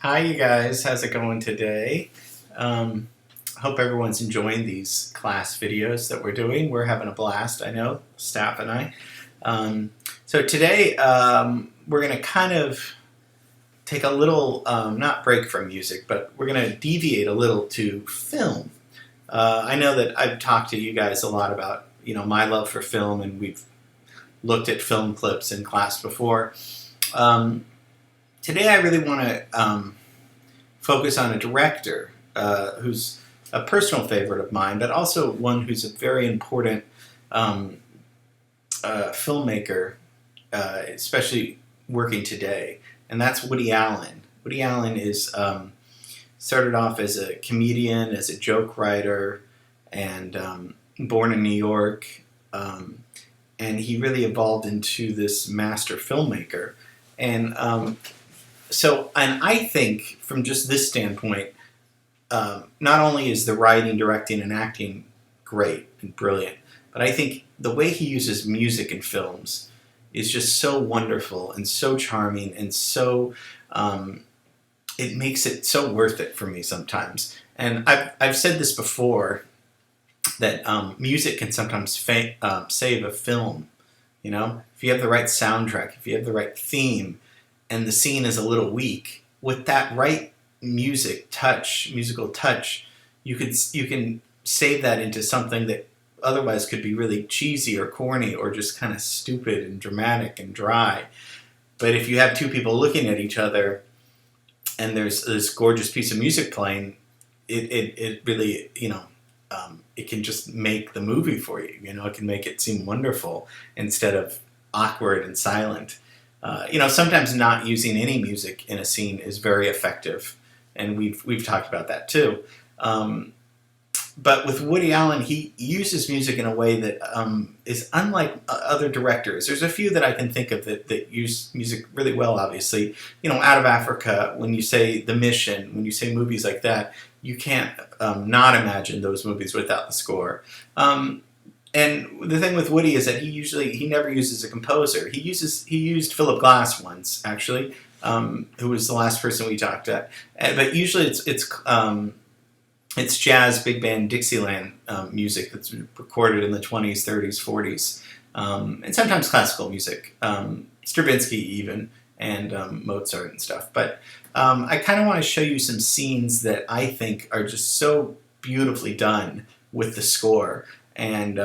Hi, you guys. How's it going today? Hope everyone's enjoying these class videos that we're doing. We're having a blast, I know, staff and I. So today we're going to kind of take a little, not break from music, but we're going to deviate a little to film. I know that I've talked to you guys a lot about, my love for film, and we've looked at film clips in class before. Today I really want to focus on a director who's a personal favorite of mine, but also one who's a very important filmmaker, especially working today, and that's Woody Allen. Woody Allen is started off as a comedian, as a joke writer, and born in New York, and he really evolved into this master filmmaker. And I think from just this standpoint, not only is the writing, directing, and acting great and brilliant, but I think the way he uses music in films is just so wonderful and so charming and so, it makes it so worth it for me sometimes. And I've said this before, that music can sometimes save a film. If you have the right soundtrack, if you have the right theme, and the scene is a little weak, with that right musical touch, you can save that into something that otherwise could be really cheesy or corny or just kind of stupid and dramatic and dry. But if you have two people looking at each other and there's this gorgeous piece of music playing, it really, it can just make the movie for you. It can make it seem wonderful instead of awkward and silent. Sometimes not using any music in a scene is very effective, and we've talked about that too. But with Woody Allen, he uses music in a way that is unlike other directors. There's a few that I can think of that use music really well, obviously. Out of Africa, when you say The Mission, when you say movies like that, you can't not imagine those movies without the score. And the thing with Woody is that he never uses a composer. He used Philip Glass once, actually, who was the last person we talked to. But usually it's jazz, big band, Dixieland music that's recorded in the 20s, 30s, 40s, and sometimes classical music, Stravinsky even, and Mozart and stuff. But I kind of want to show you some scenes that I think are just so beautifully done with the score. And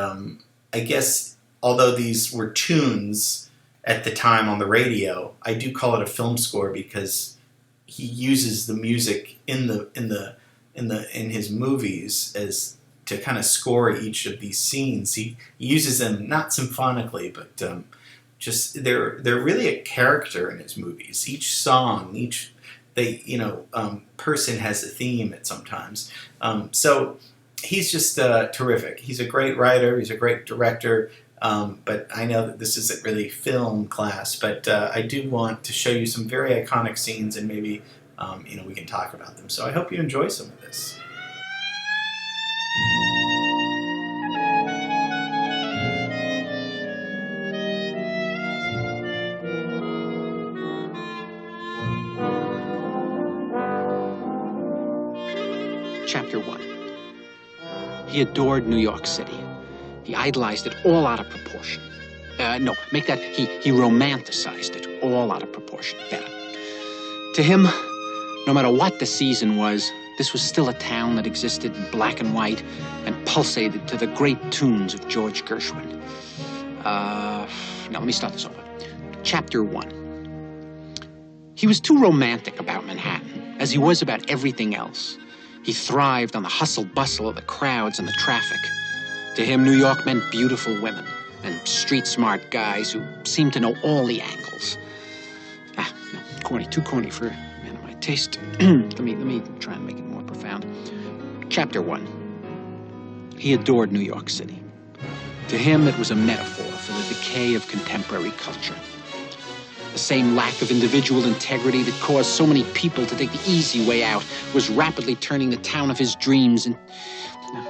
I guess although these were tunes at the time on the radio, I do call it a film score because he uses the music in his movies as to kind of score each of these scenes. He uses them not symphonically, but just they're really a character in his movies. Each song, person has a theme at sometimes. So he's just terrific. He's a great writer. He's a great director. But I know that this isn't really film class, but I do want to show you some very iconic scenes, and maybe we can talk about them. So I hope you enjoy some of this. Chapter 1. He adored New York City. He idolized it all out of proportion. He romanticized it all out of proportion. Better. To him, no matter what the season was, this was still a town that existed in black and white and pulsated to the great tunes of George Gershwin. Now, let me start this over. Chapter 1. He was too romantic about Manhattan, as he was about everything else. He thrived on the hustle-bustle of the crowds and the traffic. To him, New York meant beautiful women and street-smart guys who seemed to know all the angles. Too corny for a man of my taste. Let me try and make it more profound. Chapter 1. He adored New York City. To him, it was a metaphor for the decay of contemporary culture. The same lack of individual integrity that caused so many people to take the easy way out was rapidly turning the town of his dreams into...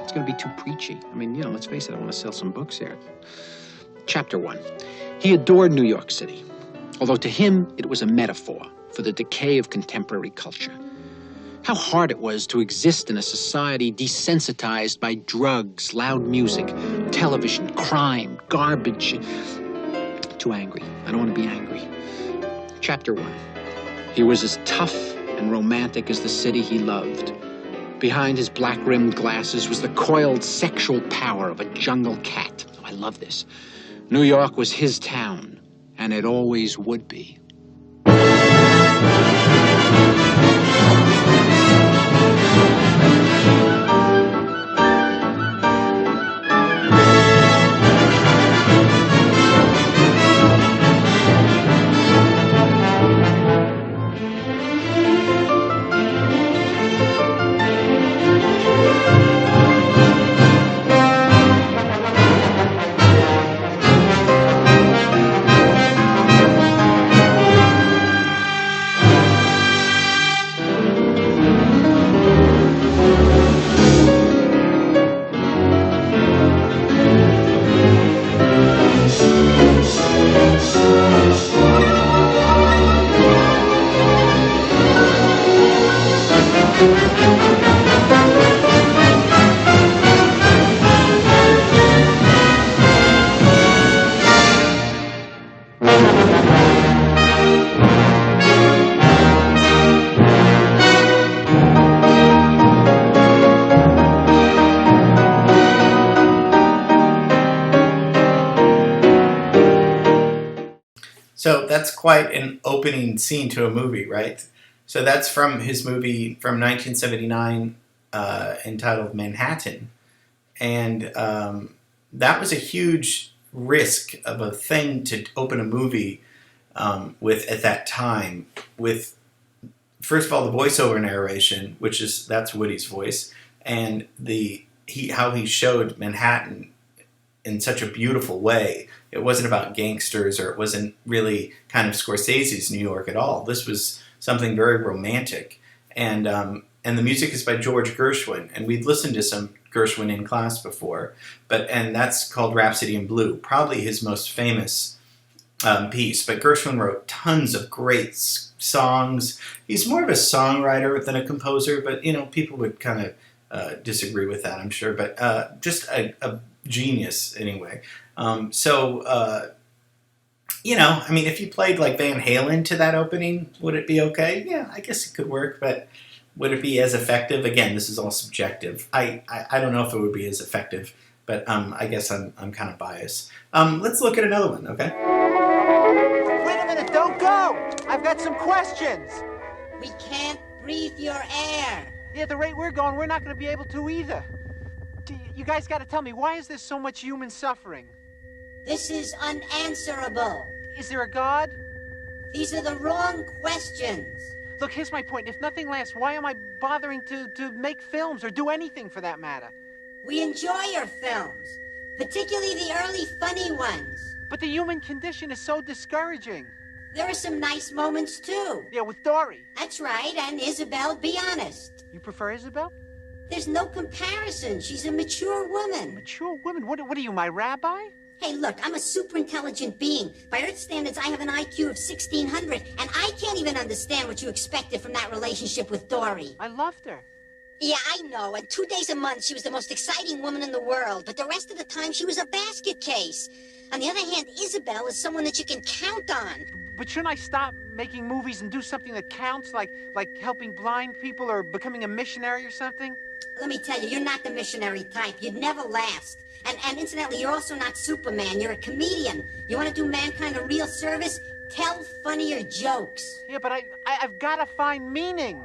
It's going to be too preachy. Let's face it, I want to sell some books here. Chapter 1. He adored New York City, although to him it was a metaphor for the decay of contemporary culture. How hard it was to exist in a society desensitized by drugs, loud music, television, crime, garbage. Too angry. I don't want to be angry. Chapter 1. He was as tough and romantic as the city he loved. Behind his black-rimmed glasses was the coiled sexual power of a jungle cat. Oh, I love this. New York was his town, and it always would be. So that's quite an opening scene to a movie, right? So that's from his movie from 1979 entitled Manhattan. And that was a huge risk of a thing to open a movie with at that time. With, first of all, the voiceover narration, that's Woody's voice, and how he showed Manhattan in such a beautiful way. It wasn't about gangsters, or it wasn't really kind of Scorsese's New York at all. This was something very romantic. And the music is by George Gershwin, and we'd listened to some Gershwin in class before, and that's called Rhapsody in Blue, probably his most famous piece. But Gershwin wrote tons of great songs. He's more of a songwriter than a composer, but people would kind of disagree with that, I'm sure. But just a genius anyway. If you played like Van Halen to that opening, would it be okay? Yeah, I guess it could work, but would it be as effective? Again, this is all subjective. I don't know if it would be as effective, but I guess I'm kind of biased. Let's look at another one, okay? Wait a minute, don't go! I've got some questions. We can't breathe your air. Yeah, the rate we're going, we're not going to be able to either. You guys got to tell me, why is there so much human suffering? This is unanswerable. Is there a God? These are the wrong questions. Look, here's my point. If nothing lasts, why am I bothering to make films or do anything for that matter? We enjoy your films, particularly the early funny ones. But the human condition is so discouraging. There are some nice moments, too. Yeah, with Dory. That's right, and Isabel, be honest. You prefer Isabel? There's no comparison. She's a mature woman. Mature woman? What are you, my rabbi? Hey, look, I'm a super intelligent being. By Earth standards, I have an IQ of 1600, and I can't even understand what you expected from that relationship with Dory. I loved her. Yeah, I know, and 2 days a month, she was the most exciting woman in the world, but the rest of the time, she was a basket case. On the other hand, Isabel is someone that you can count on. But shouldn't I stop making movies and do something that counts, like helping blind people or becoming a missionary or something? Let me tell you, you're not the missionary type. You'd never last. And incidentally, you're also not Superman. You're a comedian. You want to do mankind a real service? Tell funnier jokes. Yeah, but I've got to find meaning.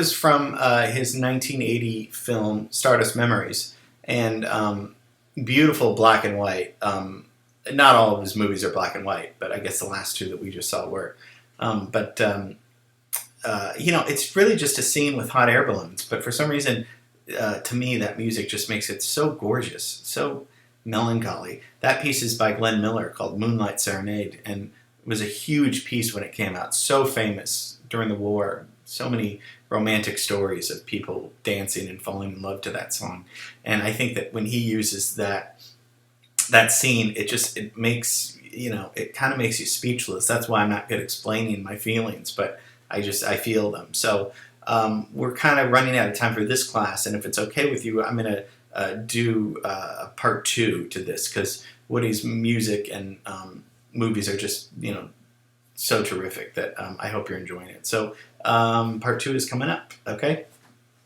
is from his 1980 film Stardust Memories, and beautiful black and white. Not all of his movies are black and white, but I guess the last two that we just saw were. It's really just a scene with hot air balloons, but for some reason, to me, that music just makes it so gorgeous, so melancholy. That piece is by Glenn Miller called Moonlight Serenade, and it was a huge piece when it came out, so famous during the war. So many romantic stories of people dancing and falling in love to that song. And I think that when he uses that scene, it makes, it kind of makes you speechless. That's why I'm not good at explaining my feelings, but I feel them. So we're kind of running out of time for this class, and if it's okay with you, I'm going to do part 2 to this, because Woody's music and movies are just, so terrific that I hope you're enjoying it. So part 2 is coming up, okay?